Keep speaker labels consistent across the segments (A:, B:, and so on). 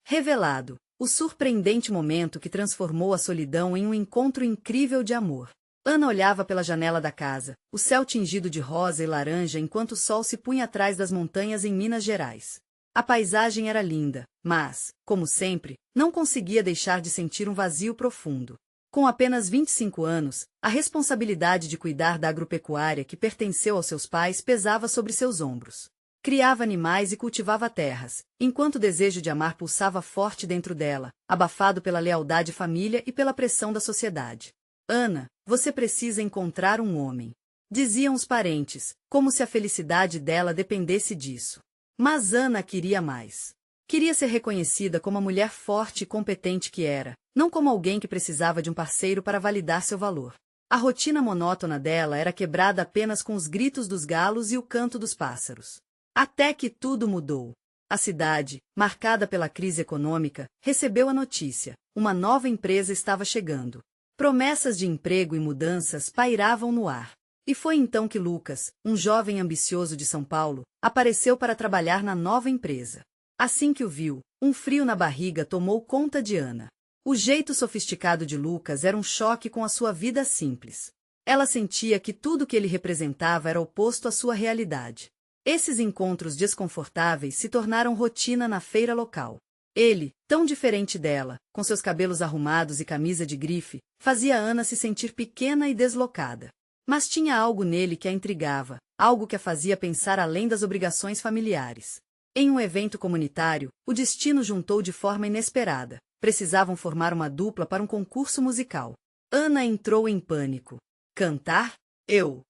A: Revelado. O surpreendente momento que transformou a solidão em um encontro incrível de amor. Ana olhava pela janela da casa, o céu tingido de rosa e laranja enquanto o sol se punha atrás das montanhas em Minas Gerais. A paisagem era linda, mas, como sempre, não conseguia deixar de sentir um vazio profundo. Com apenas 25 anos, a responsabilidade de cuidar da agropecuária que pertenceu aos seus pais pesava sobre seus ombros. Criava animais e cultivava terras, enquanto o desejo de amar pulsava forte dentro dela, abafado pela lealdade à família e pela pressão da sociedade. Ana, você precisa encontrar um homem. Diziam os parentes, como se a felicidade dela dependesse disso. Mas Ana queria mais. Queria ser reconhecida como a mulher forte e competente que era, não como alguém que precisava de um parceiro para validar seu valor. A rotina monótona dela era quebrada apenas com os gritos dos galos e o canto dos pássaros. Até que tudo mudou. A cidade, marcada pela crise econômica, recebeu a notícia: uma nova empresa estava chegando. Promessas de emprego e mudanças pairavam no ar. E foi então que Lucas, um jovem ambicioso de São Paulo, apareceu para trabalhar na nova empresa. Assim que o viu, um frio na barriga tomou conta de Ana. O jeito sofisticado de Lucas era um choque com a sua vida simples. Ela sentia que tudo que ele representava era oposto à sua realidade. Esses encontros desconfortáveis se tornaram rotina na feira local. Ele, tão diferente dela, com seus cabelos arrumados e camisa de grife, fazia Ana se sentir pequena e deslocada. Mas tinha algo nele que a intrigava, algo que a fazia pensar além das obrigações familiares. Em um evento comunitário, o destino juntou de forma inesperada. Precisavam formar uma dupla para um concurso musical. Ana entrou em pânico. Cantar? Eu.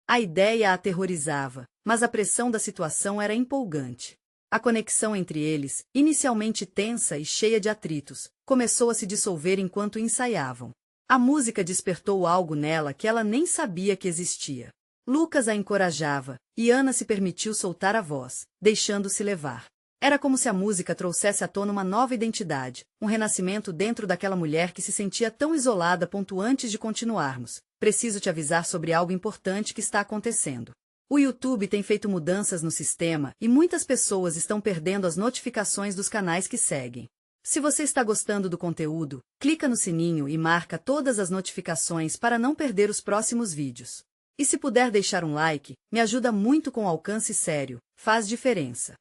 A: A ideia a aterrorizava, mas a pressão da situação era empolgante. A conexão entre eles, inicialmente tensa e cheia de atritos, começou a se dissolver enquanto ensaiavam. A música despertou algo nela que ela nem sabia que existia. Lucas a encorajava, e Ana se permitiu soltar a voz, deixando-se levar. Era como se a música trouxesse à tona uma nova identidade, um renascimento dentro daquela mulher que se sentia tão isolada. Antes de continuarmos, preciso te avisar sobre algo importante que está acontecendo. O YouTube tem feito mudanças no sistema e muitas pessoas estão perdendo as notificações dos canais que seguem. Se você está gostando do conteúdo, clica no sininho e marca todas as notificações para não perder os próximos vídeos. E se puder deixar um like, me ajuda muito com alcance sério, faz diferença.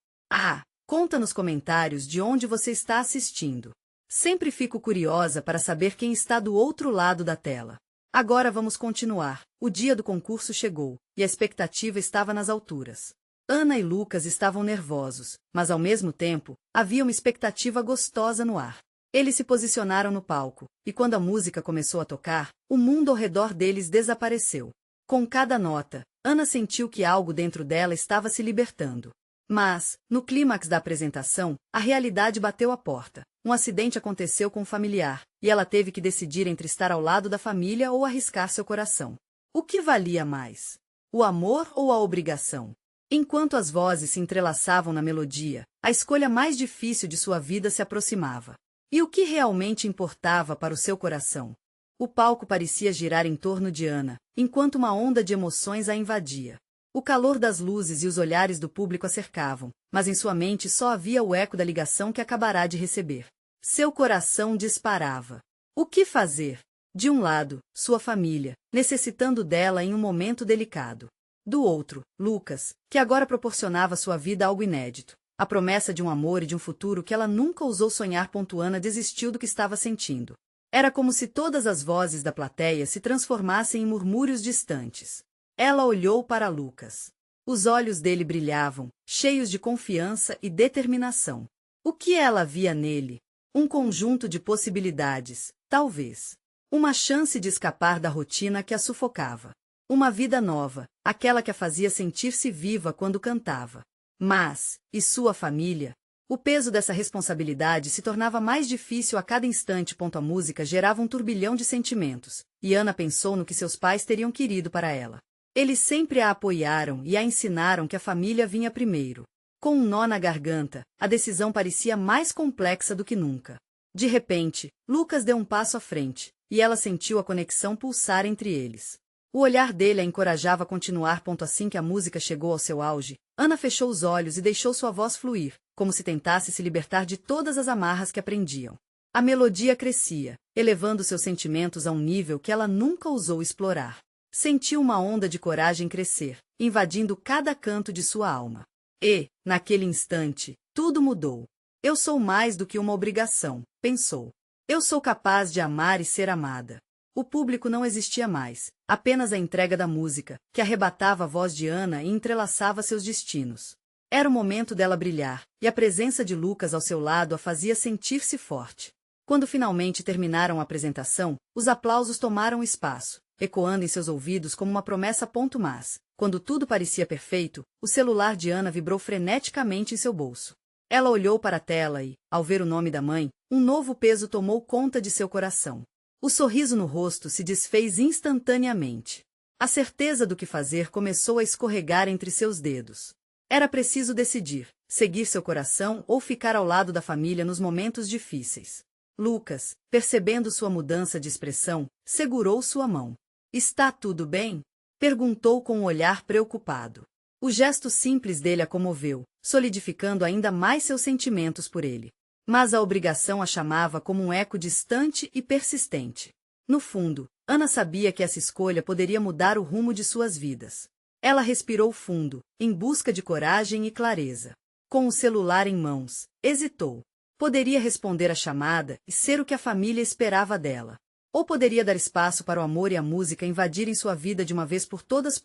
A: Conta nos comentários de onde você está assistindo. Sempre fico curiosa para saber quem está do outro lado da tela. Agora vamos continuar. O dia do concurso chegou, e a expectativa estava nas alturas. Ana e Lucas estavam nervosos, mas ao mesmo tempo, havia uma expectativa gostosa no ar. Eles se posicionaram no palco, e quando a música começou a tocar, o mundo ao redor deles desapareceu. Com cada nota, Ana sentiu que algo dentro dela estava se libertando. Mas, no clímax da apresentação, a realidade bateu à porta. Um acidente aconteceu com um familiar, e ela teve que decidir entre estar ao lado da família ou arriscar seu coração. O que valia mais? O amor ou a obrigação? Enquanto as vozes se entrelaçavam na melodia, a escolha mais difícil de sua vida se aproximava. E o que realmente importava para o seu coração? O palco parecia girar em torno de Ana, enquanto uma onda de emoções a invadia. O calor das luzes e os olhares do público a cercavam, mas em sua mente só havia o eco da ligação que acabará de receber. Seu coração disparava. O que fazer? De um lado, sua família, necessitando dela em um momento delicado. Do outro, Lucas, que agora proporcionava à sua vida algo inédito. A promessa de um amor e de um futuro que ela nunca ousou sonhar. Ana desistiu do que estava sentindo. Era como se todas as vozes da plateia se transformassem em murmúrios distantes. Ela olhou para Lucas. Os olhos dele brilhavam, cheios de confiança e determinação. O que ela via nele? Um conjunto de possibilidades, talvez. Uma chance de escapar da rotina que a sufocava. Uma vida nova, aquela que a fazia sentir-se viva quando cantava. Mas, e sua família? O peso dessa responsabilidade se tornava mais difícil a cada instante. A música gerava um turbilhão de sentimentos, e Ana pensou no que seus pais teriam querido para ela. Eles sempre a apoiaram e a ensinaram que a família vinha primeiro. Com um nó na garganta, a decisão parecia mais complexa do que nunca. De repente, Lucas deu um passo à frente, e ela sentiu a conexão pulsar entre eles. O olhar dele a encorajava a continuar. Assim que a música chegou ao seu auge, Ana fechou os olhos e deixou sua voz fluir, como se tentasse se libertar de todas as amarras que a prendiam. A melodia crescia, elevando seus sentimentos a um nível que ela nunca ousou explorar. Sentiu uma onda de coragem crescer, invadindo cada canto de sua alma. E, naquele instante, tudo mudou. Eu sou mais do que uma obrigação, pensou. Eu sou capaz de amar e ser amada. O público não existia mais, apenas a entrega da música, que arrebatava a voz de Ana e entrelaçava seus destinos. Era o momento dela brilhar, e a presença de Lucas ao seu lado a fazia sentir-se forte. Quando finalmente terminaram a apresentação, os aplausos tomaram espaço, ecoando em seus ouvidos como uma promessa. Mas, quando tudo parecia perfeito, o celular de Ana vibrou freneticamente em seu bolso. Ela olhou para a tela e, ao ver o nome da mãe, um novo peso tomou conta de seu coração. O sorriso no rosto se desfez instantaneamente. A certeza do que fazer começou a escorregar entre seus dedos. Era preciso decidir, seguir seu coração ou ficar ao lado da família nos momentos difíceis. Lucas, percebendo sua mudança de expressão, segurou sua mão. "Está tudo bem?" perguntou com um olhar preocupado. O gesto simples dele a comoveu, solidificando ainda mais seus sentimentos por ele. Mas a obrigação a chamava como um eco distante e persistente. No fundo, Ana sabia que essa escolha poderia mudar o rumo de suas vidas. Ela respirou fundo, em busca de coragem e clareza. Com o celular em mãos, hesitou. Poderia responder à chamada e ser o que a família esperava dela. Ou poderia dar espaço para o amor e a música invadirem sua vida de uma vez por todas.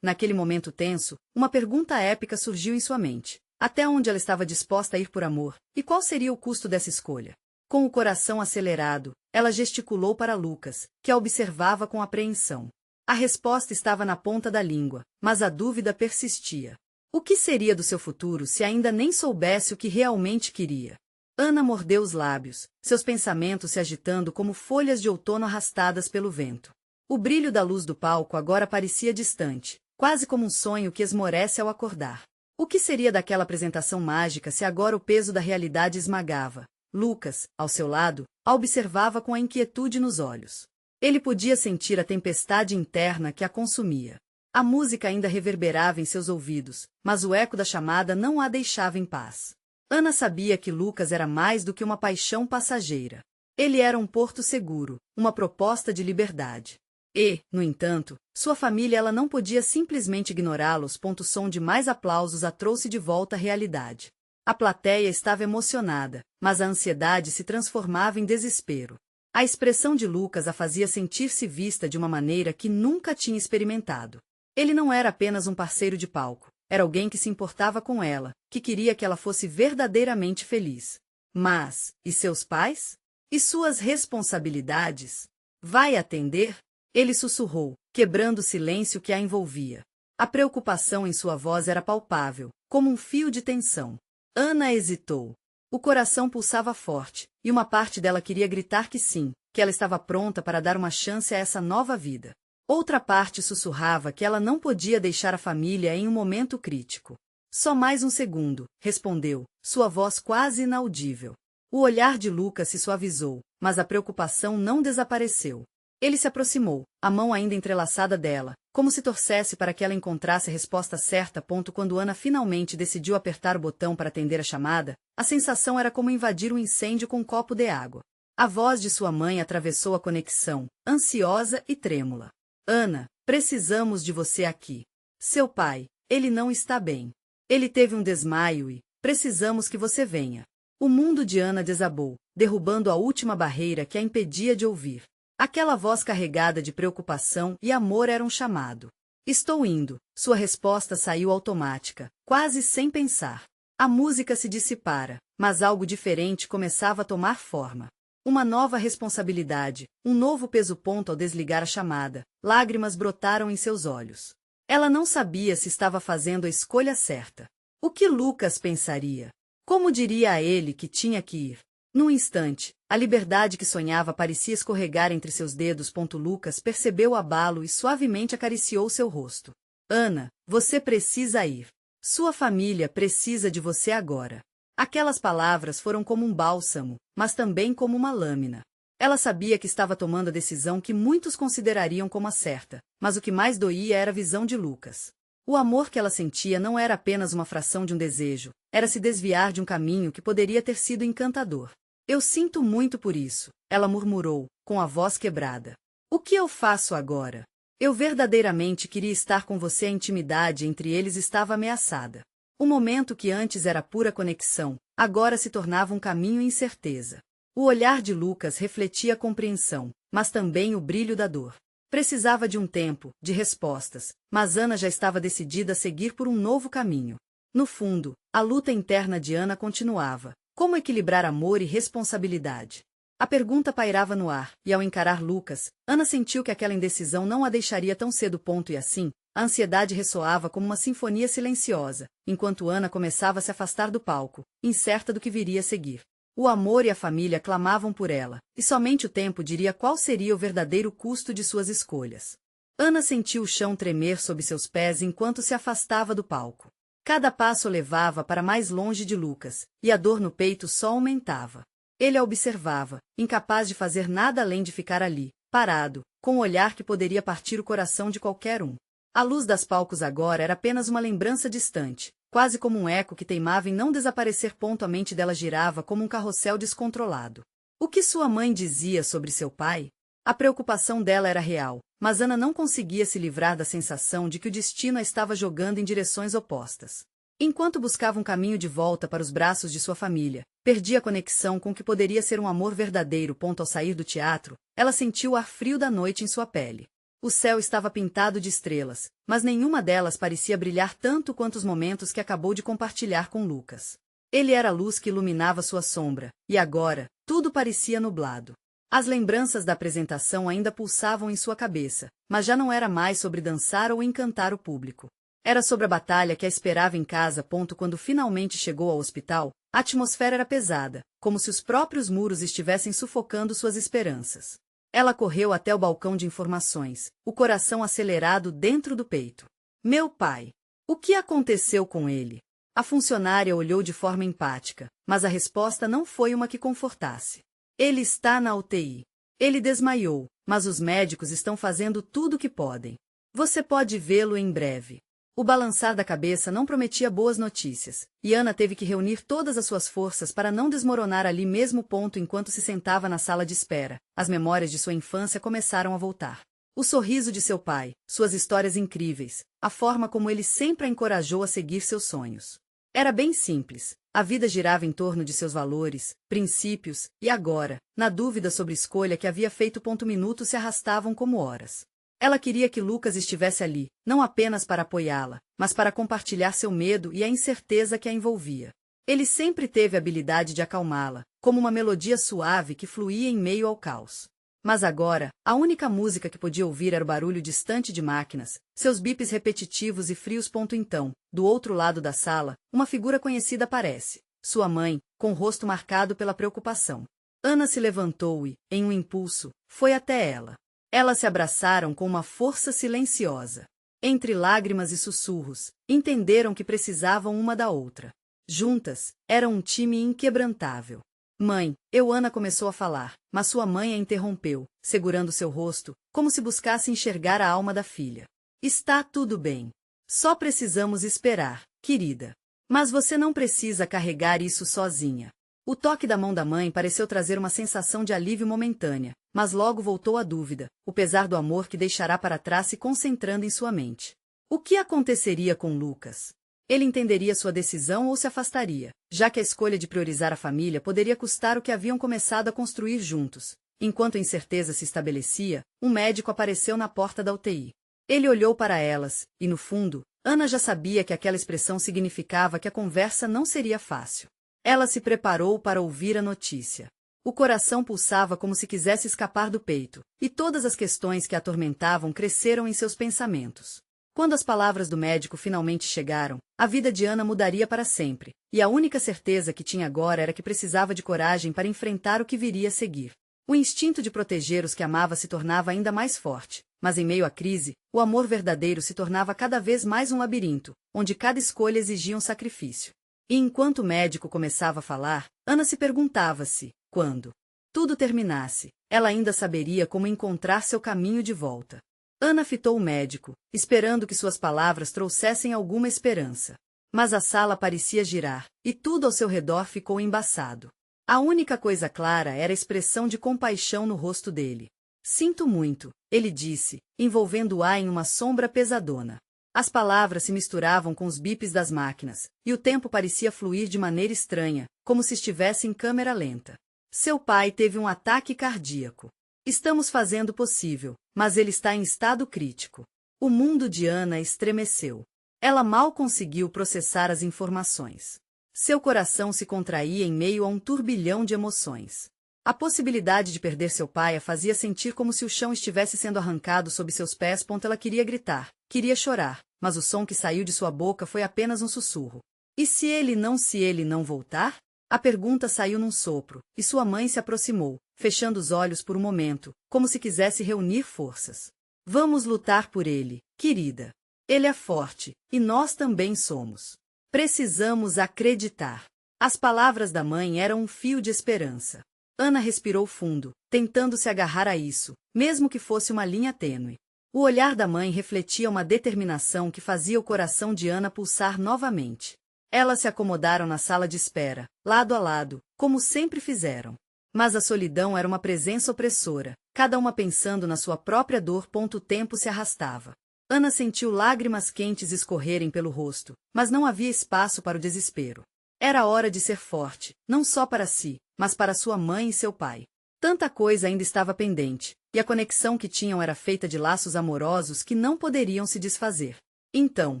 A: Naquele momento tenso, uma pergunta épica surgiu em sua mente. Até onde ela estava disposta a ir por amor, e qual seria o custo dessa escolha? Com o coração acelerado, ela gesticulou para Lucas, que a observava com apreensão. A resposta estava na ponta da língua, mas a dúvida persistia. O que seria do seu futuro se ainda nem soubesse o que realmente queria? Ana mordeu os lábios, seus pensamentos se agitando como folhas de outono arrastadas pelo vento. O brilho da luz do palco agora parecia distante, quase como um sonho que esmorece ao acordar. O que seria daquela apresentação mágica se agora o peso da realidade esmagava? Lucas, ao seu lado, a observava com a inquietude nos olhos. Ele podia sentir a tempestade interna que a consumia. A música ainda reverberava em seus ouvidos, mas o eco da chamada não a deixava em paz. Ana sabia que Lucas era mais do que uma paixão passageira. Ele era um porto seguro, uma proposta de liberdade. E, no entanto, sua família ela não podia simplesmente ignorá-los. O som de mais aplausos a trouxe de volta à realidade. A plateia estava emocionada, mas a ansiedade se transformava em desespero. A expressão de Lucas a fazia sentir-se vista de uma maneira que nunca tinha experimentado. Ele não era apenas um parceiro de palco, era alguém que se importava com ela, que queria que ela fosse verdadeiramente feliz. Mas, e seus pais? E suas responsabilidades? Vai atender? Ele sussurrou, quebrando o silêncio que a envolvia. A preocupação em sua voz era palpável, como um fio de tensão. Ana hesitou. O coração pulsava forte, e uma parte dela queria gritar que sim, que ela estava pronta para dar uma chance a essa nova vida. Outra parte sussurrava que ela não podia deixar a família em um momento crítico. Só mais um segundo, respondeu, sua voz quase inaudível. O olhar de Lucas se suavizou, mas a preocupação não desapareceu. Ele se aproximou, a mão ainda entrelaçada dela, como se torcesse para que ela encontrasse a resposta certa. Quando Ana finalmente decidiu apertar o botão para atender a chamada, a sensação era como invadir um incêndio com um copo de água. A voz de sua mãe atravessou a conexão, ansiosa e trêmula. Ana, precisamos de você aqui. Seu pai, ele não está bem. Ele teve um desmaio e precisamos que você venha. O mundo de Ana desabou, derrubando a última barreira que a impedia de ouvir. Aquela voz carregada de preocupação e amor era um chamado. Estou indo. Sua resposta saiu automática, quase sem pensar. A música se dissipara, mas algo diferente começava a tomar forma. Uma nova responsabilidade, um novo peso. Ao desligar a chamada, lágrimas brotaram em seus olhos. Ela não sabia se estava fazendo a escolha certa. O que Lucas pensaria? Como diria a ele que tinha que ir? Num instante, a liberdade que sonhava parecia escorregar entre seus dedos. Lucas percebeu o abalo e suavemente acariciou seu rosto. Ana, você precisa ir. Sua família precisa de você agora. Aquelas palavras foram como um bálsamo, mas também como uma lâmina. Ela sabia que estava tomando a decisão que muitos considerariam como a certa, mas o que mais doía era a visão de Lucas. O amor que ela sentia não era apenas uma fração de um desejo, era se desviar de um caminho que poderia ter sido encantador. Eu sinto muito por isso, ela murmurou, com a voz quebrada. O que eu faço agora? Eu verdadeiramente queria estar com você. A intimidade entre eles estava ameaçada. O momento que antes era pura conexão, agora se tornava um caminho incerteza. O olhar de Lucas refletia a compreensão, mas também o brilho da dor. Precisava de um tempo, de respostas, mas Ana já estava decidida a seguir por um novo caminho. No fundo, a luta interna de Ana continuava. Como equilibrar amor e responsabilidade? A pergunta pairava no ar, e ao encarar Lucas, Ana sentiu que aquela indecisão não a deixaria tão cedo. E assim, a ansiedade ressoava como uma sinfonia silenciosa, enquanto Ana começava a se afastar do palco, incerta do que viria a seguir. O amor e a família clamavam por ela, e somente o tempo diria qual seria o verdadeiro custo de suas escolhas. Ana sentiu o chão tremer sob seus pés enquanto se afastava do palco. Cada passo levava para mais longe de Lucas, e a dor no peito só aumentava. Ele a observava, incapaz de fazer nada além de ficar ali, parado, com um olhar que poderia partir o coração de qualquer um. A luz das palcos agora era apenas uma lembrança distante, quase como um eco que teimava em não desaparecer. A mente dela girava como um carrossel descontrolado. O que sua mãe dizia sobre seu pai? A preocupação dela era real, mas Ana não conseguia se livrar da sensação de que o destino a estava jogando em direções opostas. Enquanto buscava um caminho de volta para os braços de sua família, perdia a conexão com o que poderia ser um amor verdadeiro. Ao sair do teatro, ela sentiu o ar frio da noite em sua pele. O céu estava pintado de estrelas, mas nenhuma delas parecia brilhar tanto quanto os momentos que acabou de compartilhar com Lucas. Ele era a luz que iluminava sua sombra, e agora, tudo parecia nublado. As lembranças da apresentação ainda pulsavam em sua cabeça, mas já não era mais sobre dançar ou encantar o público. Era sobre a batalha que a esperava em casa. Quando finalmente chegou ao hospital, a atmosfera era pesada, como se os próprios muros estivessem sufocando suas esperanças. Ela correu até o balcão de informações, o coração acelerado dentro do peito. Meu pai! O que aconteceu com ele? A funcionária olhou de forma empática, mas a resposta não foi uma que confortasse. Ele está na UTI. Ele desmaiou, mas os médicos estão fazendo tudo o que podem. Você pode vê-lo em breve. O balançar da cabeça não prometia boas notícias, e Ana teve que reunir todas as suas forças para não desmoronar ali mesmo. Enquanto se sentava na sala de espera, as memórias de sua infância começaram a voltar. O sorriso de seu pai, suas histórias incríveis, a forma como ele sempre a encorajou a seguir seus sonhos. Era bem simples, a vida girava em torno de seus valores, princípios, e agora, na dúvida sobre a escolha que havia feito. Minutos se arrastavam como horas. Ela queria que Lucas estivesse ali, não apenas para apoiá-la, mas para compartilhar seu medo e a incerteza que a envolvia. Ele sempre teve a habilidade de acalmá-la, como uma melodia suave que fluía em meio ao caos. Mas agora, a única música que podia ouvir era o barulho distante de máquinas, seus bips repetitivos e frios. Então, do outro lado da sala, uma figura conhecida aparece. Sua mãe, com o rosto marcado pela preocupação. Ana se levantou e, em um impulso, foi até ela. Elas se abraçaram com uma força silenciosa. Entre lágrimas e sussurros, entenderam que precisavam uma da outra. Juntas, eram um time inquebrantável. Mãe, Ana começou a falar, mas sua mãe a interrompeu, segurando seu rosto, como se buscasse enxergar a alma da filha. Está tudo bem. Só precisamos esperar, querida. Mas você não precisa carregar isso sozinha. O toque da mão da mãe pareceu trazer uma sensação de alívio momentânea, mas logo voltou a dúvida, o pesar do amor que deixará para trás se concentrando em sua mente. O que aconteceria com Lucas? Ele entenderia sua decisão ou se afastaria, já que a escolha de priorizar a família poderia custar o que haviam começado a construir juntos. Enquanto a incerteza se estabelecia, um médico apareceu na porta da UTI. Ele olhou para elas, e no fundo, Ana já sabia que aquela expressão significava que a conversa não seria fácil. Ela se preparou para ouvir a notícia. O coração pulsava como se quisesse escapar do peito, e todas as questões que a atormentavam cresceram em seus pensamentos. Quando as palavras do médico finalmente chegaram, a vida de Ana mudaria para sempre, e a única certeza que tinha agora era que precisava de coragem para enfrentar o que viria a seguir. O instinto de proteger os que amava se tornava ainda mais forte, mas em meio à crise, o amor verdadeiro se tornava cada vez mais um labirinto, onde cada escolha exigia um sacrifício. E enquanto o médico começava a falar, Ana se perguntava se, quando tudo terminasse, ela ainda saberia como encontrar seu caminho de volta. Ana fitou o médico, esperando que suas palavras trouxessem alguma esperança. Mas a sala parecia girar, e tudo ao seu redor ficou embaçado. A única coisa clara era a expressão de compaixão no rosto dele. Sinto muito, ele disse, envolvendo-a em uma sombra pesadona. As palavras se misturavam com os bips das máquinas, e o tempo parecia fluir de maneira estranha, como se estivesse em câmera lenta. Seu pai teve um ataque cardíaco. Estamos fazendo o possível, mas ele está em estado crítico. O mundo de Ana estremeceu. Ela mal conseguiu processar as informações. Seu coração se contraía em meio a um turbilhão de emoções. A possibilidade de perder seu pai a fazia sentir como se o chão estivesse sendo arrancado sob seus pés. Ela queria gritar, queria chorar, mas o som que saiu de sua boca foi apenas um sussurro. E se ele não voltar? A pergunta saiu num sopro, e sua mãe se aproximou, fechando os olhos por um momento, como se quisesse reunir forças. Vamos lutar por ele, querida. Ele é forte, e nós também somos. Precisamos acreditar. As palavras da mãe eram um fio de esperança. Ana respirou fundo, tentando se agarrar a isso, mesmo que fosse uma linha tênue. O olhar da mãe refletia uma determinação que fazia o coração de Ana pulsar novamente. Elas se acomodaram na sala de espera, lado a lado, como sempre fizeram. Mas a solidão era uma presença opressora, cada uma pensando na sua própria dor. O tempo se arrastava. Ana sentiu lágrimas quentes escorrerem pelo rosto, mas não havia espaço para o desespero. Era hora de ser forte, não só para si, mas para sua mãe e seu pai. Tanta coisa ainda estava pendente, e a conexão que tinham era feita de laços amorosos que não poderiam se desfazer. Então,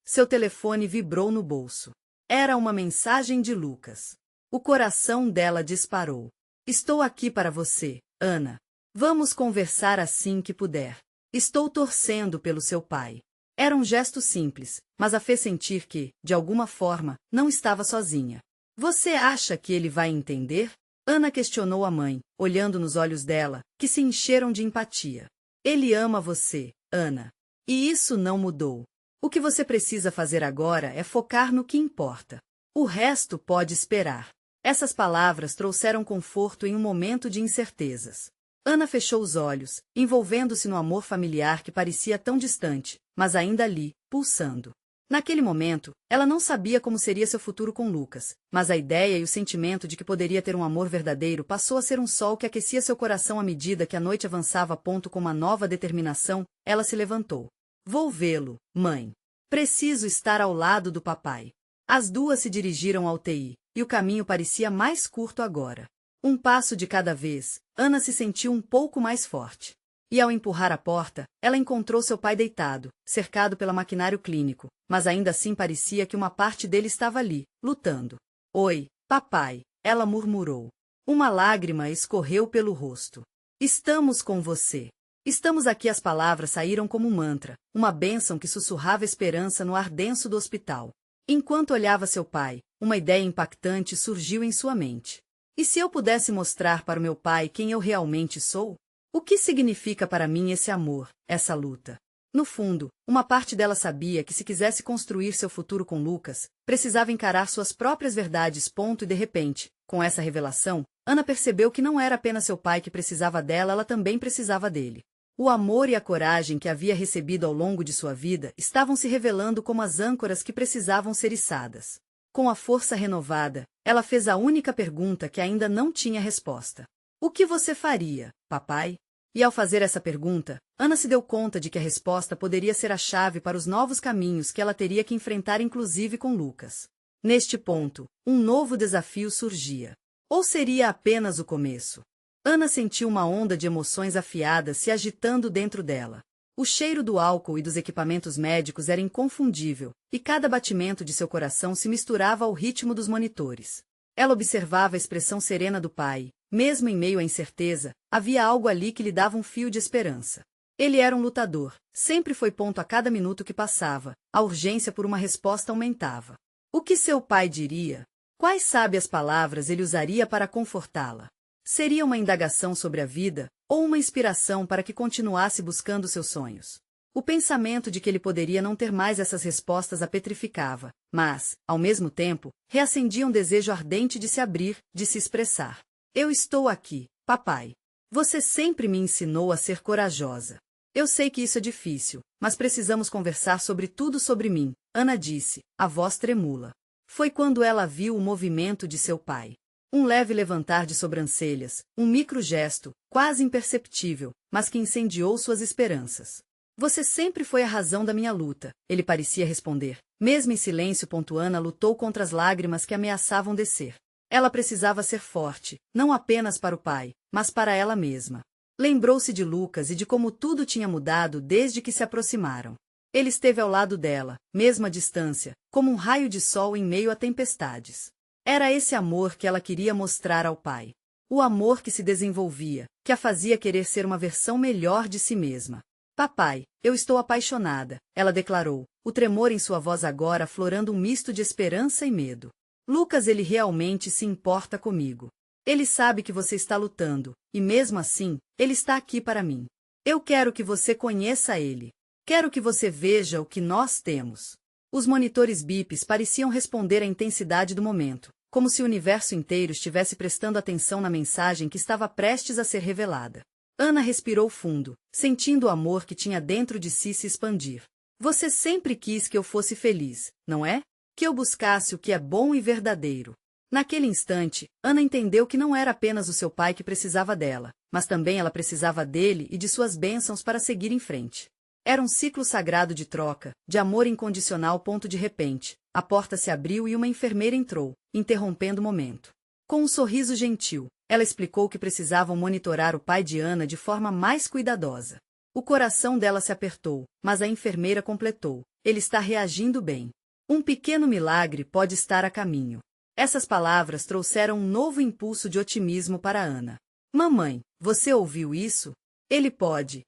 A: seu telefone vibrou no bolso. Era uma mensagem de Lucas. O coração dela disparou. Estou aqui para você, Ana. Vamos conversar assim que puder. Estou torcendo pelo seu pai. Era um gesto simples, mas a fez sentir que, de alguma forma, não estava sozinha. Você acha que ele vai entender? Ana questionou a mãe, olhando nos olhos dela, que se encheram de empatia. Ele ama você, Ana. E isso não mudou. O que você precisa fazer agora é focar no que importa. O resto pode esperar. Essas palavras trouxeram conforto em um momento de incertezas. Ana fechou os olhos, envolvendo-se no amor familiar que parecia tão distante, mas ainda ali, pulsando. Naquele momento, ela não sabia como seria seu futuro com Lucas, mas a ideia e o sentimento de que poderia ter um amor verdadeiro passou a ser um sol que aquecia seu coração à medida que a noite avançava. Com uma nova determinação, ela se levantou. Vou vê-lo, mãe. Preciso estar ao lado do papai. As duas se dirigiram ao UTI, e o caminho parecia mais curto agora. Um passo de cada vez, Ana se sentiu um pouco mais forte. E ao empurrar a porta, ela encontrou seu pai deitado, cercado pelo maquinário clínico, mas ainda assim parecia que uma parte dele estava ali, lutando. Oi, papai, ela murmurou. Uma lágrima escorreu pelo rosto. Estamos com você. Estamos aqui. As palavras saíram como um mantra, uma bênção que sussurrava esperança no ar denso do hospital. Enquanto olhava seu pai, uma ideia impactante surgiu em sua mente. E se eu pudesse mostrar para o meu pai quem eu realmente sou? O que significa para mim esse amor, essa luta? No fundo, uma parte dela sabia que se quisesse construir seu futuro com Lucas, precisava encarar suas próprias verdades. E de repente, com essa revelação, Ana percebeu que não era apenas seu pai que precisava dela, ela também precisava dele. O amor e a coragem que havia recebido ao longo de sua vida estavam se revelando como as âncoras que precisavam ser içadas. Com a força renovada, ela fez a única pergunta que ainda não tinha resposta. O que você faria, papai? E ao fazer essa pergunta, Ana se deu conta de que a resposta poderia ser a chave para os novos caminhos que ela teria que enfrentar, inclusive com Lucas. Neste ponto, um novo desafio surgia. Ou seria apenas o começo? Ana sentiu uma onda de emoções afiadas se agitando dentro dela. O cheiro do álcool e dos equipamentos médicos era inconfundível, e cada batimento de seu coração se misturava ao ritmo dos monitores. Ela observava a expressão serena do pai. Mesmo em meio à incerteza, havia algo ali que lhe dava um fio de esperança. Ele era um lutador, sempre foi. A cada minuto que passava, a urgência por uma resposta aumentava. O que seu pai diria? Quais sábias palavras ele usaria para confortá-la? Seria uma indagação sobre a vida, ou uma inspiração para que continuasse buscando seus sonhos? O pensamento de que ele poderia não ter mais essas respostas a petrificava, mas, ao mesmo tempo, reacendia um desejo ardente de se abrir, de se expressar. Eu estou aqui, papai. Você sempre me ensinou a ser corajosa. Eu sei que isso é difícil, mas precisamos conversar sobre tudo sobre mim, Ana disse, a voz tremula. Foi quando ela viu o movimento de seu pai. Um leve levantar de sobrancelhas, um microgesto, quase imperceptível, mas que incendiou suas esperanças. Você sempre foi a razão da minha luta, ele parecia responder. Mesmo em silêncio, Ana lutou contra as lágrimas que ameaçavam descer. Ela precisava ser forte, não apenas para o pai, mas para ela mesma. Lembrou-se de Lucas e de como tudo tinha mudado desde que se aproximaram. Ele esteve ao lado dela, mesmo à distância, como um raio de sol em meio a tempestades. Era esse amor que ela queria mostrar ao pai. O amor que se desenvolvia, que a fazia querer ser uma versão melhor de si mesma. Papai, eu estou apaixonada, ela declarou, o tremor em sua voz agora aflorando um misto de esperança e medo. Lucas, ele realmente se importa comigo. Ele sabe que você está lutando, e mesmo assim, ele está aqui para mim. Eu quero que você conheça ele. Quero que você veja o que nós temos. Os monitores bips pareciam responder à intensidade do momento, como se o universo inteiro estivesse prestando atenção na mensagem que estava prestes a ser revelada. Ana respirou fundo, sentindo o amor que tinha dentro de si se expandir. Você sempre quis que eu fosse feliz, não é? Que eu buscasse o que é bom e verdadeiro. Naquele instante, Ana entendeu que não era apenas o seu pai que precisava dela, mas também ela precisava dele e de suas bênçãos para seguir em frente. Era um ciclo sagrado de troca, de amor incondicional. De repente, a porta se abriu e uma enfermeira entrou, interrompendo o momento. Com um sorriso gentil, ela explicou que precisavam monitorar o pai de Ana de forma mais cuidadosa. O coração dela se apertou, mas a enfermeira completou. Ele está reagindo bem. Um pequeno milagre pode estar a caminho. Essas palavras trouxeram um novo impulso de otimismo para Ana. Mamãe, você ouviu isso? Ele pode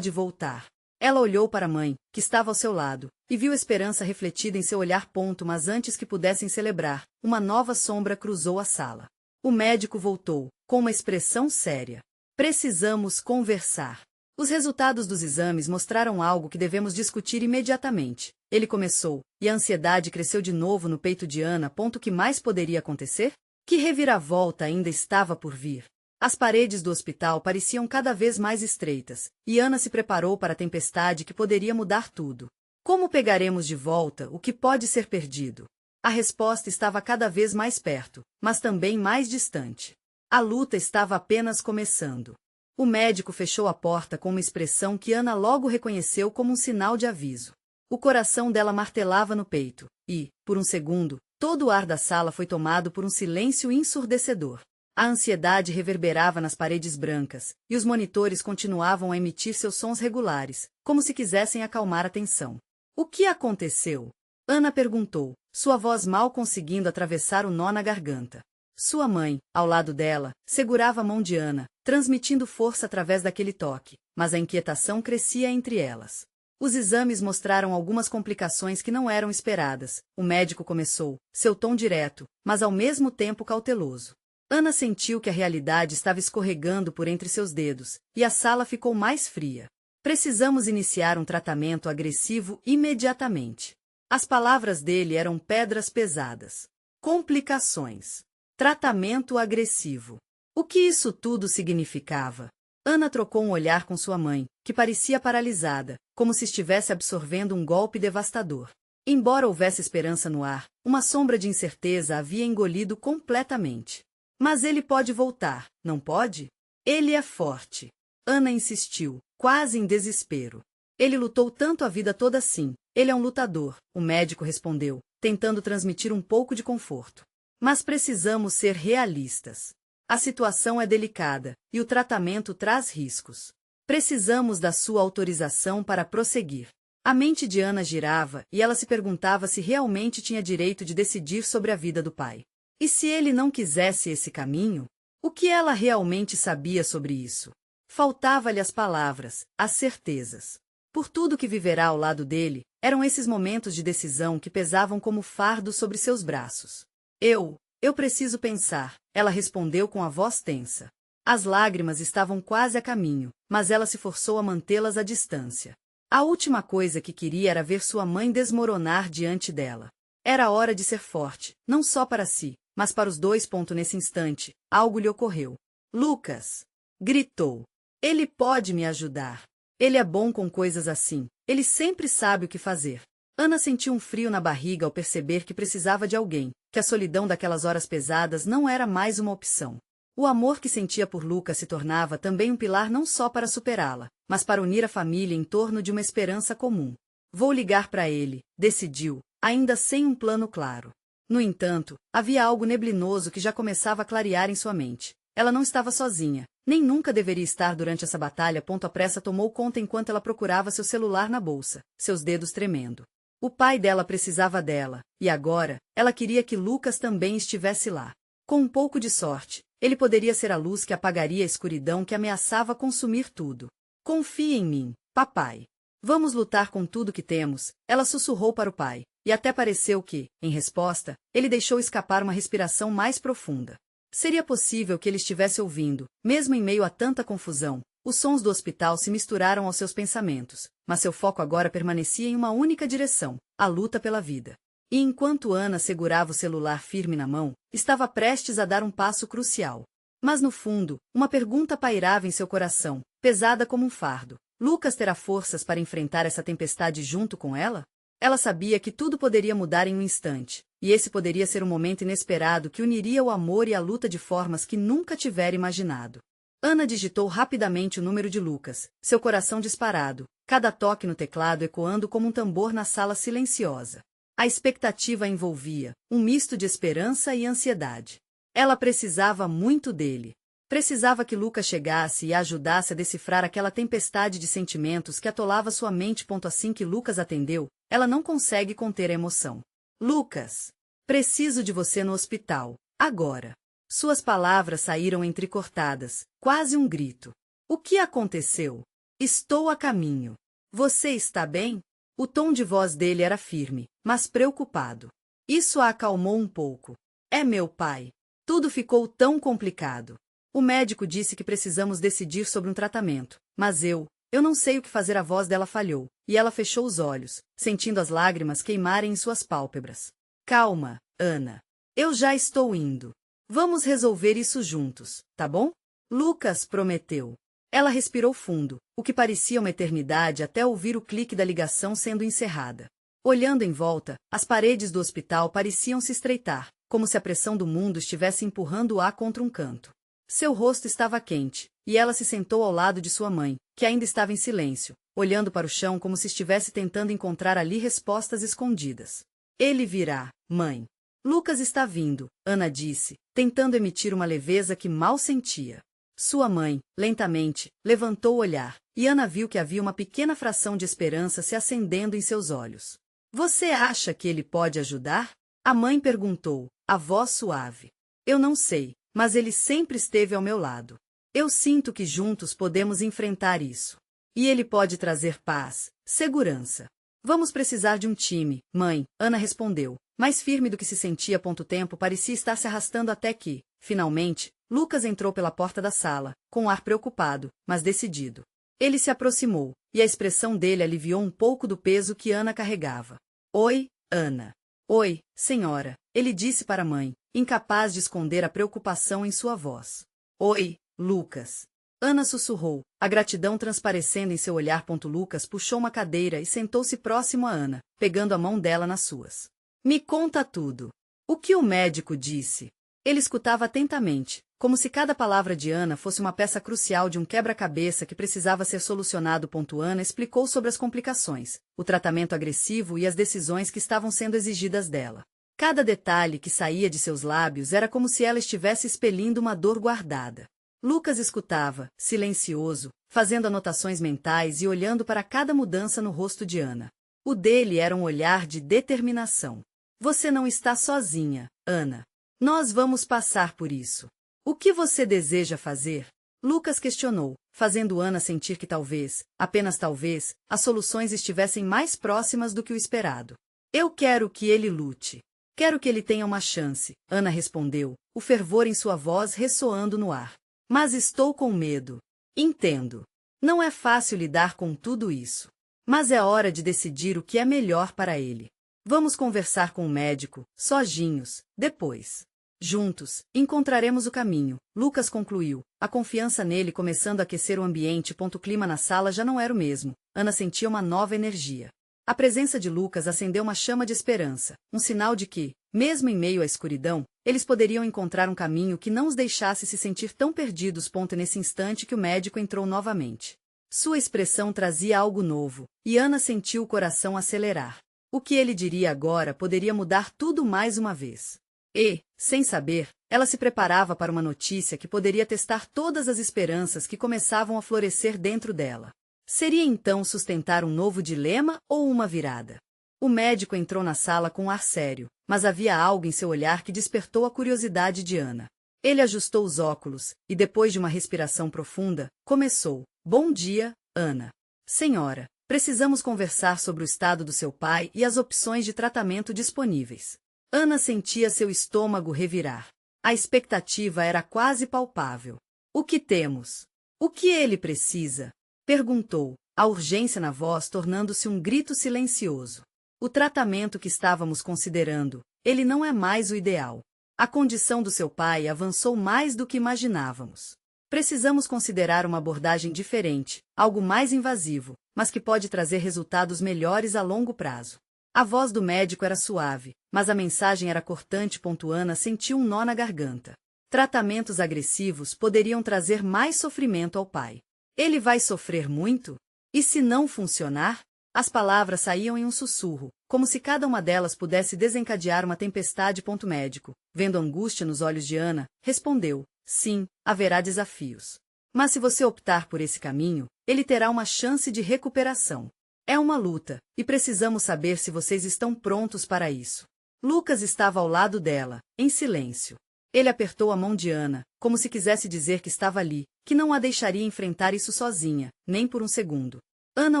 A: voltar. Ela olhou para a mãe, que estava ao seu lado, e viu esperança refletida em seu olhar. Mas antes que pudessem celebrar, uma nova sombra cruzou a sala. O médico voltou, com uma expressão séria. Precisamos conversar. Os resultados dos exames mostraram algo que devemos discutir imediatamente. Ele começou, e a ansiedade cresceu de novo no peito de Ana. O que mais poderia acontecer? Que reviravolta ainda estava por vir? As paredes do hospital pareciam cada vez mais estreitas, e Ana se preparou para a tempestade que poderia mudar tudo. Como pegaremos de volta o que pode ser perdido? A resposta estava cada vez mais perto, mas também mais distante. A luta estava apenas começando. O médico fechou a porta com uma expressão que Ana logo reconheceu como um sinal de aviso. O coração dela martelava no peito, e, por um segundo, todo o ar da sala foi tomado por um silêncio ensurdecedor. A ansiedade reverberava nas paredes brancas, e os monitores continuavam a emitir seus sons regulares, como se quisessem acalmar a tensão. O que aconteceu? Ana perguntou, sua voz mal conseguindo atravessar o nó na garganta. Sua mãe, ao lado dela, segurava a mão de Ana, transmitindo força através daquele toque, mas a inquietação crescia entre elas. Os exames mostraram algumas complicações que não eram esperadas. O médico começou, seu tom direto, mas ao mesmo tempo cauteloso. Ana sentiu que a realidade estava escorregando por entre seus dedos, e a sala ficou mais fria. Precisamos iniciar um tratamento agressivo imediatamente. As palavras dele eram pedras pesadas. Complicações. Tratamento agressivo. O que isso tudo significava? Ana trocou um olhar com sua mãe, que parecia paralisada, como se estivesse absorvendo um golpe devastador. Embora houvesse esperança no ar, uma sombra de incerteza a havia engolido completamente. Mas ele pode voltar, não pode? Ele é forte. Ana insistiu, quase em desespero. Ele lutou tanto a vida toda assim. Ele é um lutador, o médico respondeu, tentando transmitir um pouco de conforto. Mas precisamos ser realistas. A situação é delicada, e o tratamento traz riscos. Precisamos da sua autorização para prosseguir. A mente de Ana girava, e ela se perguntava se realmente tinha direito de decidir sobre a vida do pai. E se ele não quisesse esse caminho? O que ela realmente sabia sobre isso? Faltava-lhe as palavras, as certezas. Por tudo que viverá ao lado dele, eram esses momentos de decisão que pesavam como fardo sobre seus braços. Eu preciso pensar, ela respondeu com a voz tensa. As lágrimas estavam quase a caminho, mas ela se forçou a mantê-las à distância. A última coisa que queria era ver sua mãe desmoronar diante dela. Era hora de ser forte, não só para si, mas para os dois. Nesse instante, algo lhe ocorreu. Lucas! gritou. Ele pode me ajudar. Ele é bom com coisas assim. Ele sempre sabe o que fazer. Ana sentiu um frio na barriga ao perceber que precisava de alguém, que a solidão daquelas horas pesadas não era mais uma opção. O amor que sentia por Lucas se tornava também um pilar não só para superá-la, mas para unir a família em torno de uma esperança comum. Vou ligar para ele, decidiu, ainda sem um plano claro. No entanto, havia algo neblinoso que já começava a clarear em sua mente. Ela não estava sozinha, nem nunca deveria estar durante essa batalha. A pressa tomou conta enquanto ela procurava seu celular na bolsa, seus dedos tremendo. O pai dela precisava dela, e agora, ela queria que Lucas também estivesse lá. Com um pouco de sorte, ele poderia ser a luz que apagaria a escuridão que ameaçava consumir tudo. Confie em mim, papai. Vamos lutar com tudo que temos, ela sussurrou para o pai, e até pareceu que, em resposta, ele deixou escapar uma respiração mais profunda. Seria possível que ele estivesse ouvindo, mesmo em meio a tanta confusão. Os sons do hospital se misturaram aos seus pensamentos, mas seu foco agora permanecia em uma única direção, a luta pela vida. E enquanto Ana segurava o celular firme na mão, estava prestes a dar um passo crucial. Mas no fundo, uma pergunta pairava em seu coração, pesada como um fardo. Lucas terá forças para enfrentar essa tempestade junto com ela? Ela sabia que tudo poderia mudar em um instante, e esse poderia ser um momento inesperado que uniria o amor e a luta de formas que nunca tivera imaginado. Ana digitou rapidamente o número de Lucas, seu coração disparado, cada toque no teclado ecoando como um tambor na sala silenciosa. A expectativa a envolvia, um misto de esperança e ansiedade. Ela precisava muito dele. Precisava que Lucas chegasse e a ajudasse a decifrar aquela tempestade de sentimentos que atolava sua mente. Assim que Lucas atendeu, ela não consegue conter a emoção. Lucas, preciso de você no hospital, agora. Suas palavras saíram entrecortadas, quase um grito. O que aconteceu? Estou a caminho. Você está bem? O tom de voz dele era firme, mas preocupado. Isso a acalmou um pouco. É meu pai. Tudo ficou tão complicado. O médico disse que precisamos decidir sobre um tratamento, mas eu não sei o que fazer. A voz dela falhou, e ela fechou os olhos, sentindo as lágrimas queimarem em suas pálpebras. Calma, Ana. Eu já estou indo. Vamos resolver isso juntos, tá bom? Lucas prometeu. Ela respirou fundo, o que parecia uma eternidade até ouvir o clique da ligação sendo encerrada. Olhando em volta, as paredes do hospital pareciam se estreitar, como se a pressão do mundo estivesse empurrando-a contra um canto. Seu rosto estava quente, e ela se sentou ao lado de sua mãe, que ainda estava em silêncio, olhando para o chão como se estivesse tentando encontrar ali respostas escondidas. Ele virá, mãe. Lucas está vindo, Ana disse, tentando emitir uma leveza que mal sentia. Sua mãe, lentamente, levantou o olhar, e Ana viu que havia uma pequena fração de esperança se acendendo em seus olhos. Você acha que ele pode ajudar? A mãe perguntou, a voz suave. Eu não sei, mas ele sempre esteve ao meu lado. Eu sinto que juntos podemos enfrentar isso. E ele pode trazer paz, segurança. Vamos precisar de um time, mãe, Ana respondeu, mais firme do que se sentia. O tempo parecia estar se arrastando até que, finalmente, Lucas entrou pela porta da sala, com um ar preocupado, mas decidido. Ele se aproximou, e a expressão dele aliviou um pouco do peso que Ana carregava. Oi, Ana. Oi, senhora, ele disse para a mãe, incapaz de esconder a preocupação em sua voz. Oi, Lucas. Ana sussurrou, a gratidão transparecendo em seu olhar. Lucas puxou uma cadeira e sentou-se próximo a Ana, pegando a mão dela nas suas. Me conta tudo. O que o médico disse? Ele escutava atentamente, como se cada palavra de Ana fosse uma peça crucial de um quebra-cabeça que precisava ser solucionado. Ana explicou sobre as complicações, o tratamento agressivo e as decisões que estavam sendo exigidas dela. Cada detalhe que saía de seus lábios era como se ela estivesse expelindo uma dor guardada. Lucas escutava, silencioso, fazendo anotações mentais e olhando para cada mudança no rosto de Ana. O dele era um olhar de determinação. Você não está sozinha, Ana. Nós vamos passar por isso. O que você deseja fazer? Lucas questionou, fazendo Ana sentir que talvez, apenas talvez, as soluções estivessem mais próximas do que o esperado. Eu quero que ele lute. Quero que ele tenha uma chance, Ana respondeu, o fervor em sua voz ressoando no ar. Mas estou com medo. Entendo. Não é fácil lidar com tudo isso. Mas é hora de decidir o que é melhor para ele. Vamos conversar com o médico, sozinhos, depois. Juntos, encontraremos o caminho, Lucas concluiu, a confiança nele começando a aquecer o ambiente. O clima na sala já não era o mesmo, Ana sentia uma nova energia. A presença de Lucas acendeu uma chama de esperança, um sinal de que, mesmo em meio à escuridão, eles poderiam encontrar um caminho que não os deixasse se sentir tão perdidos. Nesse instante que o médico entrou novamente. Sua expressão trazia algo novo, e Ana sentiu o coração acelerar. O que ele diria agora poderia mudar tudo mais uma vez. E, sem saber, ela se preparava para uma notícia que poderia testar todas as esperanças que começavam a florescer dentro dela. Seria então sustentar um novo dilema ou uma virada? O médico entrou na sala com um ar sério, mas havia algo em seu olhar que despertou a curiosidade de Ana. Ele ajustou os óculos, e depois de uma respiração profunda, começou. Bom dia, Ana. Senhora, precisamos conversar sobre o estado do seu pai e as opções de tratamento disponíveis. Ana sentia seu estômago revirar. A expectativa era quase palpável. O que temos? O que ele precisa? Perguntou, a urgência na voz tornando-se um grito silencioso. O tratamento que estávamos considerando, ele não é mais o ideal. A condição do seu pai avançou mais do que imaginávamos. Precisamos considerar uma abordagem diferente, algo mais invasivo, mas que pode trazer resultados melhores a longo prazo. A voz do médico era suave, mas a mensagem era cortante. Ana sentiu um nó na garganta. Tratamentos agressivos poderiam trazer mais sofrimento ao pai. Ele vai sofrer muito? E se não funcionar? As palavras saíam em um sussurro, como se cada uma delas pudesse desencadear uma tempestade. Médico, vendo angústia nos olhos de Ana, respondeu, sim, haverá desafios. Mas se você optar por esse caminho, ele terá uma chance de recuperação. É uma luta, e precisamos saber se vocês estão prontos para isso. Lucas estava ao lado dela, em silêncio. Ele apertou a mão de Ana, como se quisesse dizer que estava ali, que não a deixaria enfrentar isso sozinha, nem por um segundo. Ana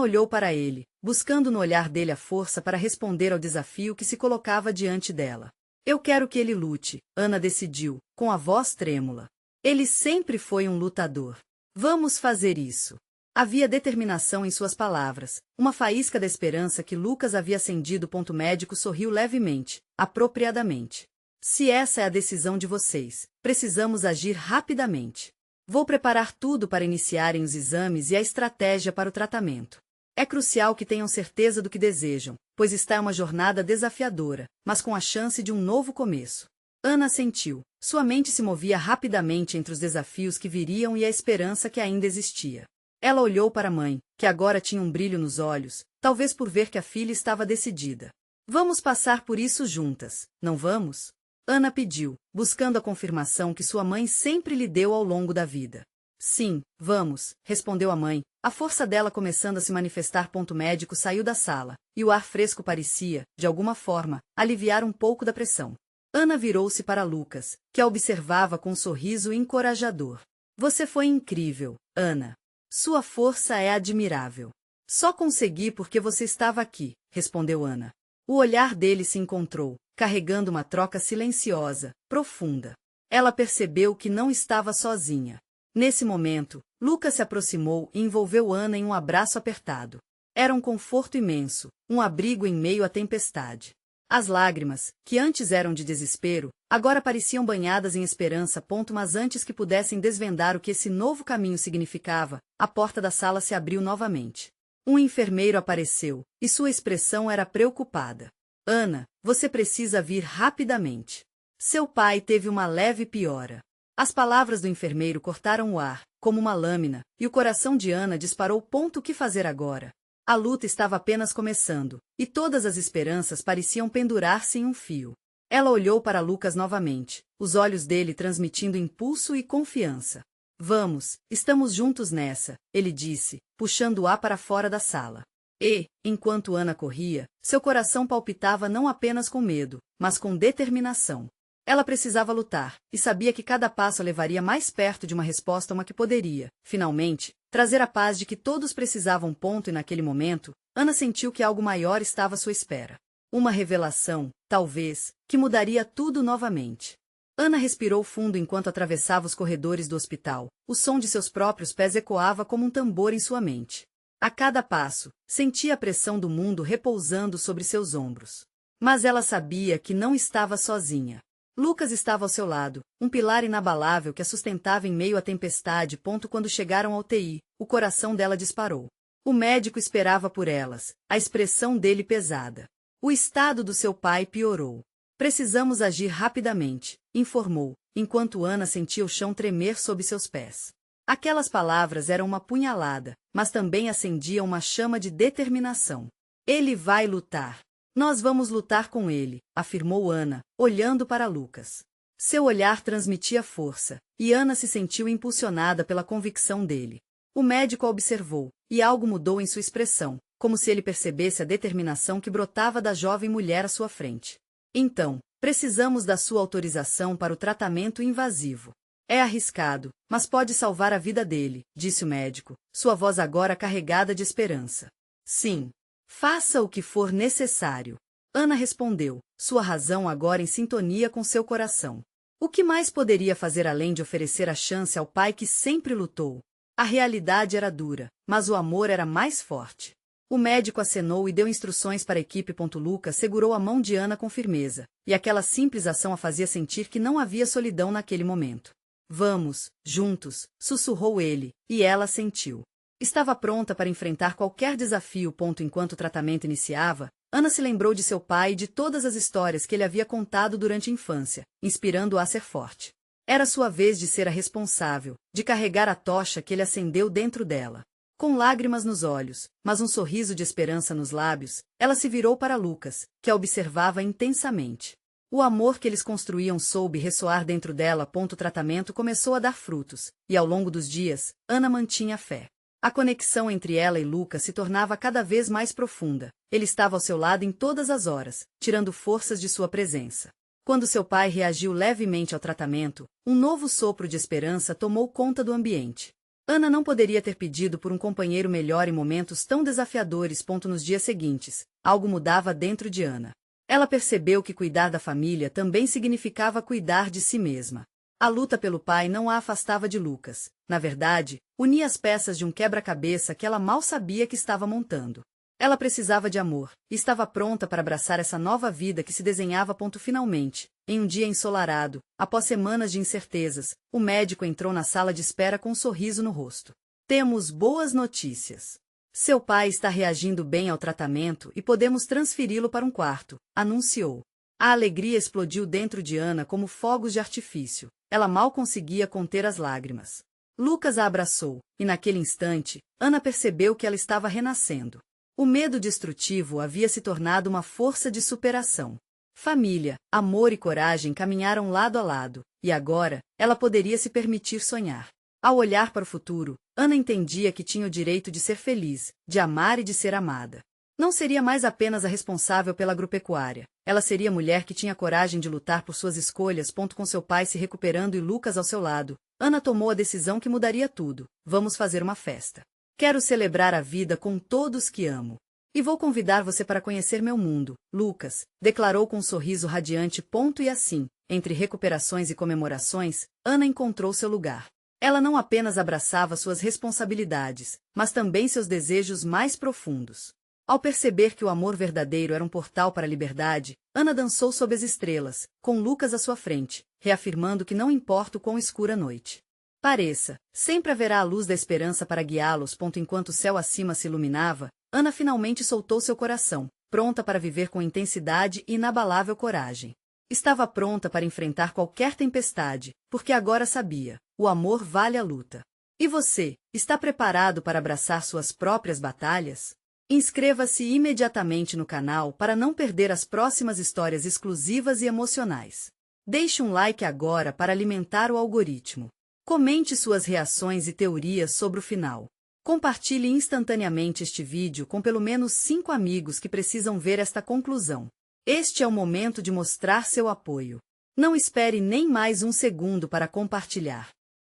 A: olhou para ele, buscando no olhar dele a força para responder ao desafio que se colocava diante dela. Eu quero que ele lute, Ana decidiu, com a voz trêmula. Ele sempre foi um lutador. Vamos fazer isso. Havia determinação em suas palavras, uma faísca da esperança que Lucas havia acendido. Médico sorriu levemente, apropriadamente. Se essa é a decisão de vocês, precisamos agir rapidamente. Vou preparar tudo para iniciarem os exames e a estratégia para o tratamento. É crucial que tenham certeza do que desejam, pois está em uma jornada desafiadora, mas com a chance de um novo começo. Ana sentiu. Sua mente se movia rapidamente entre os desafios que viriam e a esperança que ainda existia. Ela olhou para a mãe, que agora tinha um brilho nos olhos, talvez por ver que a filha estava decidida. Vamos passar por isso juntas, não vamos? Ana pediu, buscando a confirmação que sua mãe sempre lhe deu ao longo da vida. Sim, vamos, respondeu a mãe, a força dela começando a se manifestar. Médico saiu da sala, e o ar fresco parecia, de alguma forma, aliviar um pouco da pressão. Ana virou-se para Lucas, que a observava com um sorriso encorajador. Você foi incrível, Ana. Sua força é admirável. Só consegui porque você estava aqui, respondeu Ana. O olhar dele se encontrou, carregando uma troca silenciosa, profunda. Ela percebeu que não estava sozinha. Nesse momento, Lucas se aproximou e envolveu Ana em um abraço apertado. Era um conforto imenso, um abrigo em meio à tempestade. As lágrimas, que antes eram de desespero, agora pareciam banhadas em esperança. Mas antes que pudessem desvendar o que esse novo caminho significava, a porta da sala se abriu novamente. Um enfermeiro apareceu, e sua expressão era preocupada. Ana, você precisa vir rapidamente. Seu pai teve uma leve piora. As palavras do enfermeiro cortaram o ar, como uma lâmina, e o coração de Ana disparou. O que fazer agora? A luta estava apenas começando, e todas as esperanças pareciam pendurar-se em um fio. Ela olhou para Lucas novamente, os olhos dele transmitindo impulso e confiança. Vamos, estamos juntos nessa, ele disse, puxando-a para fora da sala. E, enquanto Ana corria, seu coração palpitava não apenas com medo, mas com determinação. Ela precisava lutar, e sabia que cada passo a levaria mais perto de uma resposta, uma que poderia, finalmente, trazer a paz de que todos precisavam. E naquele momento, Ana sentiu que algo maior estava à sua espera. Uma revelação, talvez, que mudaria tudo novamente. Ana respirou fundo enquanto atravessava os corredores do hospital. O som de seus próprios pés ecoava como um tambor em sua mente. A cada passo, sentia a pressão do mundo repousando sobre seus ombros. Mas ela sabia que não estava sozinha. Lucas estava ao seu lado, um pilar inabalável que a sustentava em meio à tempestade. Quando chegaram ao TI, o coração dela disparou. O médico esperava por elas, a expressão dele pesada. O estado do seu pai piorou. Precisamos agir rapidamente, informou, enquanto Ana sentia o chão tremer sob seus pés. Aquelas palavras eram uma punhalada, mas também acendiam uma chama de determinação. Ele vai lutar. Nós vamos lutar com ele, afirmou Ana, olhando para Lucas. Seu olhar transmitia força, e Ana se sentiu impulsionada pela convicção dele. O médico a observou, e algo mudou em sua expressão, como se ele percebesse a determinação que brotava da jovem mulher à sua frente. Então, precisamos da sua autorização para o tratamento invasivo. É arriscado, mas pode salvar a vida dele, disse o médico, sua voz agora carregada de esperança. Sim. Faça o que for necessário. Ana respondeu, sua razão agora em sintonia com seu coração. O que mais poderia fazer além de oferecer a chance ao pai que sempre lutou? A realidade era dura, mas o amor era mais forte. O médico acenou e deu instruções para a equipe. Lucas segurou a mão de Ana com firmeza, e aquela simples ação a fazia sentir que não havia solidão naquele momento. Vamos, juntos, sussurrou ele, e ela sentiu. Estava pronta para enfrentar qualquer desafio. Enquanto o tratamento iniciava, Ana se lembrou de seu pai e de todas as histórias que ele havia contado durante a infância, inspirando-a a ser forte. Era sua vez de ser a responsável, de carregar a tocha que ele acendeu dentro dela. Com lágrimas nos olhos, mas um sorriso de esperança nos lábios, ela se virou para Lucas, que a observava intensamente. O amor que eles construíam soube ressoar dentro dela. O tratamento começou a dar frutos, e ao longo dos dias, Ana mantinha fé. A conexão entre ela e Lucas se tornava cada vez mais profunda. Ele estava ao seu lado em todas as horas, tirando forças de sua presença. Quando seu pai reagiu levemente ao tratamento, um novo sopro de esperança tomou conta do ambiente. Ana não poderia ter pedido por um companheiro melhor em momentos tão desafiadores. Nos dias seguintes, algo mudava dentro de Ana. Ela percebeu que cuidar da família também significava cuidar de si mesma. A luta pelo pai não a afastava de Lucas. Na verdade, unia as peças de um quebra-cabeça que ela mal sabia que estava montando. Ela precisava de amor, e estava pronta para abraçar essa nova vida que se desenhava. Finalmente, em um dia ensolarado, após semanas de incertezas, o médico entrou na sala de espera com um sorriso no rosto. Temos boas notícias. Seu pai está reagindo bem ao tratamento e podemos transferi-lo para um quarto, anunciou. A alegria explodiu dentro de Ana como fogos de artifício. Ela mal conseguia conter as lágrimas. Lucas a abraçou, e naquele instante, Ana percebeu que ela estava renascendo. O medo destrutivo havia se tornado uma força de superação. Família, amor e coragem caminharam lado a lado, e agora, ela poderia se permitir sonhar. Ao olhar para o futuro, Ana entendia que tinha o direito de ser feliz, de amar e de ser amada. Não seria mais apenas a responsável pela agropecuária. Ela seria a mulher que tinha coragem de lutar por suas escolhas. Com seu pai se recuperando e Lucas ao seu lado, Ana tomou a decisão que mudaria tudo. Vamos fazer uma festa. Quero celebrar a vida com todos que amo. E vou convidar você para conhecer meu mundo, Lucas, declarou com um sorriso radiante. E assim, entre recuperações e comemorações, Ana encontrou seu lugar. Ela não apenas abraçava suas responsabilidades, mas também seus desejos mais profundos. Ao perceber que o amor verdadeiro era um portal para a liberdade, Ana dançou sob as estrelas, com Lucas à sua frente, reafirmando que não importa o quão escura a noite pareça, sempre haverá a luz da esperança para guiá-los. Enquanto o céu acima se iluminava, Ana finalmente soltou seu coração, pronta para viver com intensidade e inabalável coragem. Estava pronta para enfrentar qualquer tempestade, porque agora sabia, o amor vale a luta. E você, está preparado para abraçar suas próprias batalhas? Inscreva-se imediatamente no canal para não perder as próximas histórias exclusivas e emocionais. Deixe um like agora para alimentar o algoritmo. Comente suas reações e teorias sobre o final. Compartilhe instantaneamente este vídeo com pelo menos 5 amigos que precisam ver esta conclusão. Este é o momento de mostrar seu apoio. Não espere nem mais um segundo para compartilhar.